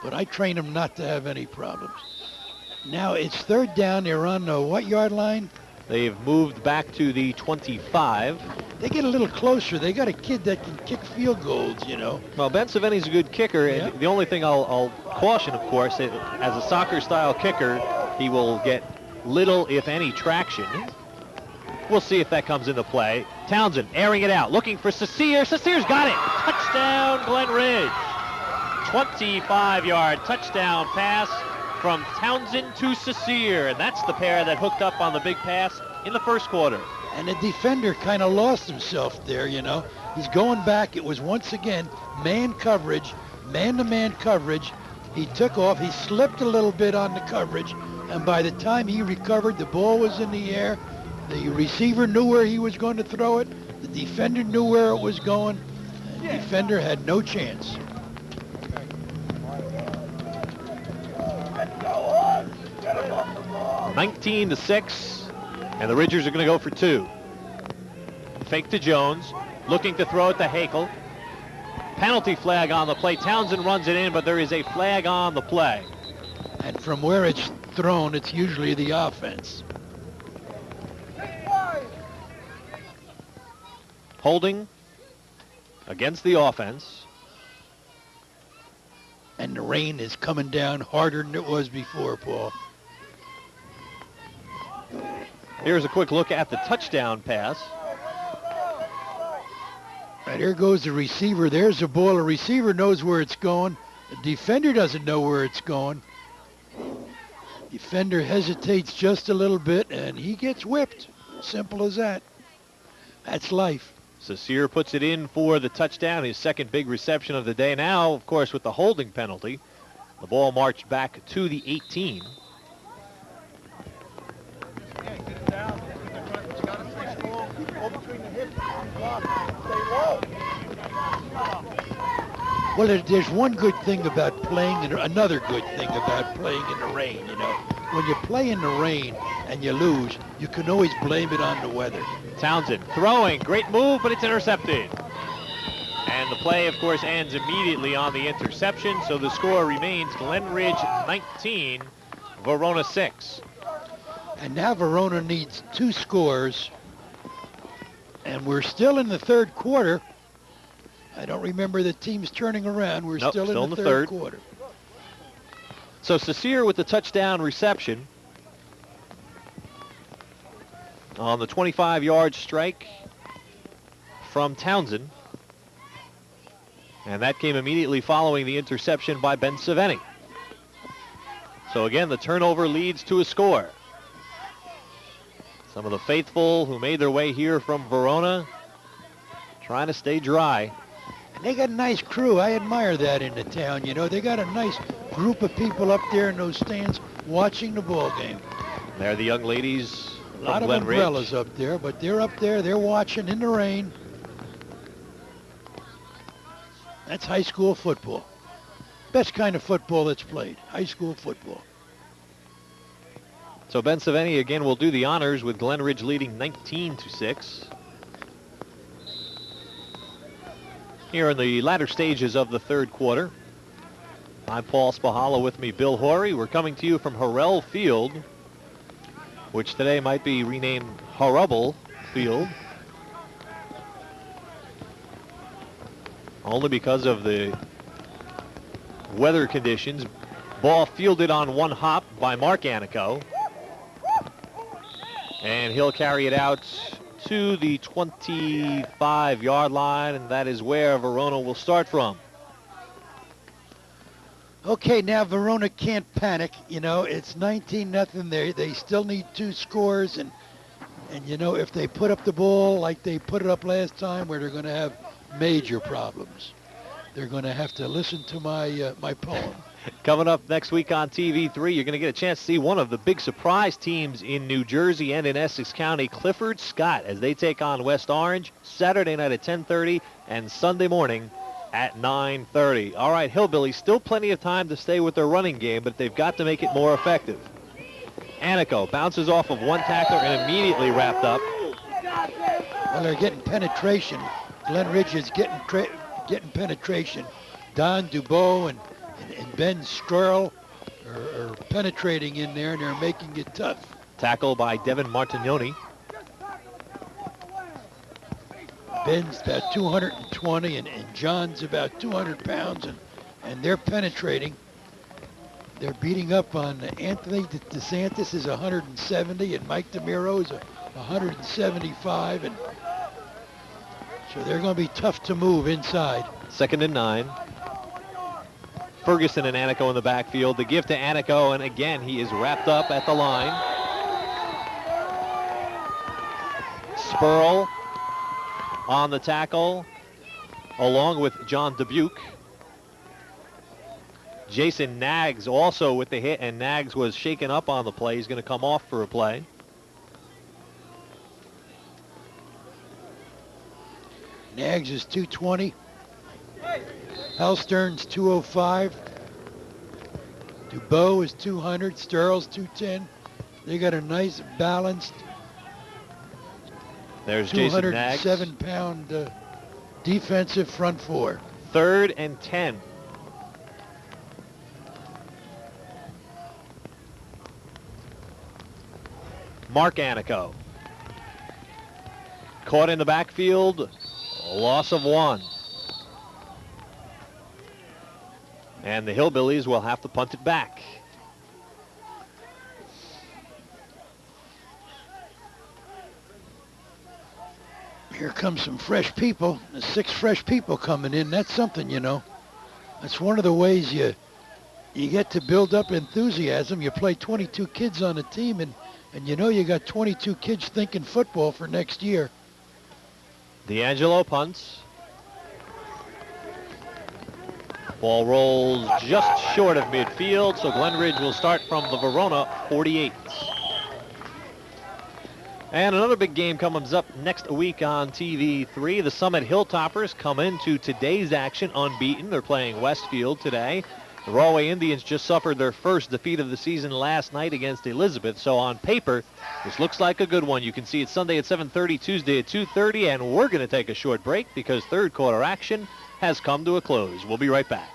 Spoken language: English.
but I train them not to have any problems. Now it's third down. They're on the what yard line? They've moved back to the 25. They get a little closer. They got a kid that can kick field goals, you know. Well, Ben Savini's a good kicker. Yeah. And the only thing I'll caution, of course, as a soccer-style kicker, he will get little, if any, traction. We'll see if that comes into play. Townsend airing it out, looking for Cecere. Cecere's got it. Touchdown, Glen Ridge. 25-yard touchdown pass from Townsend to Cecere. And that's the pair that hooked up on the big pass in the first quarter. And the defender kind of lost himself there, you know. He's going back. It was once again man coverage, man-to-man coverage. He took off. He slipped a little bit on the coverage. And by the time he recovered, the ball was in the air. The receiver knew where he was going to throw it. The defender knew where it was going. The defender had no chance. (19-6), and the Ridgers are going to go for two. Fake to Jones, looking to throw it to Hakel. Penalty flag on the play. Townsend runs it in, but there is a flag on the play. And from where it's thrown, it's usually the offense. Holding against the offense. And the rain is coming down harder than it was before, Paul. Here's a quick look at the touchdown pass. Right, here goes the receiver. There's the ball. The receiver knows where it's going. The defender doesn't know where it's going. Defender hesitates just a little bit, and he gets whipped. Simple as that. That's life. Cecere puts it in for the touchdown, his second big reception of the day. Now, of course, with the holding penalty, the ball marched back to the 18. Well, there's one good thing about playing, and another good thing about playing in the rain, you know. When you play in the rain and you lose, you can always blame it on the weather. Townsend throwing, great move, but it's intercepted. And the play, of course, ends immediately on the interception, so the score remains Glen Ridge 19, Verona 6. And now Verona needs 2 scores, and we're still in the third quarter. I don't remember the teams turning around. We're still in the third quarter. So Cecere with the touchdown reception on the 25-yard strike from Townsend. And that came immediately following the interception by Ben Savini. So again, the turnover leads to a score. Some of the faithful who made their way here from Verona trying to stay dry. And they got a nice crew. I admire that in the town. You know, they got a nice group of people up there in those stands watching the ball game. They're the young ladies. A lot of umbrellas up there, but they're up there. They're watching in the rain. That's high school football. Best kind of football that's played. High school football. So Ben Savini again will do the honors with Glen Ridge leading 19-6. Here in the latter stages of the third quarter. I'm Paul Spahala, with me Bill Horry. We're coming to you from Harrell Field, which today might be renamed Horrible Field. Only because of the weather conditions. Ball fielded on one hop by Mark Anico. And he'll carry it out to the 25-yard line, and that is where Verona will start from. Okay, now Verona can't panic. You know, it's 19-0 there. They still need 2 scores, and you know, if they put up the ball like they put it up last time, where they're going to have major problems. They're going to have to listen to my my poem. Coming up next week on TV3, you're going to get a chance to see one of the big surprise teams in New Jersey and in Essex County, Clifford Scott, as they take on West Orange Saturday night at 10:30 and Sunday morning at 9:30. All right, Hillbillies, still plenty of time to stay with their running game, but they've got to make it more effective. Anico bounces off of one tackler and immediately wrapped up. Well, they're getting penetration. Glen Ridge is getting penetration. Don Dubois and and Ben Skrull are penetrating in there, and they're making it tough. Tackle by Devin Martignoni. Ben's about 220, and John's about 200 pounds, and they're penetrating. They're beating up on Anthony DeSantis is 170, and Mike DeMiro is 175, and so they're going to be tough to move inside. 2nd and 9. Ferguson and Anico in the backfield. The give to Anico, and again, he is wrapped up at the line. Spurl on the tackle, along with John Dubuque. Jason Nags also with the hit, and Nags was shaken up on the play. He's going to come off for a play. Nags is 220. Halstern's 205. Dubois is 200. Sterl's 210. They got a nice balanced There's Jason Nags. 207-pound defensive front four. 3rd and 10. Mark Anico. Caught in the backfield. A loss of 1. And the Hillbillies will have to punt it back. Here comes some fresh people. There's 6 fresh people coming in. That's something, you know. That's one of the ways you get to build up enthusiasm. You play 22 kids on a team, and you know you got 22 kids thinking football for next year. D'Angelo punts. Ball rolls just short of midfield, so Glen Ridge will start from the Verona 48. And another big game comes up next week on TV3. The Summit Hilltoppers come into today's action unbeaten. They're playing Westfield today. The Rahway Indians just suffered their first defeat of the season last night against Elizabeth. So on paper, this looks like a good one. You can see it Sunday at 7:30, Tuesday at 2:30, and we're going to take a short break because third quarter action has come to a close. We'll be right back.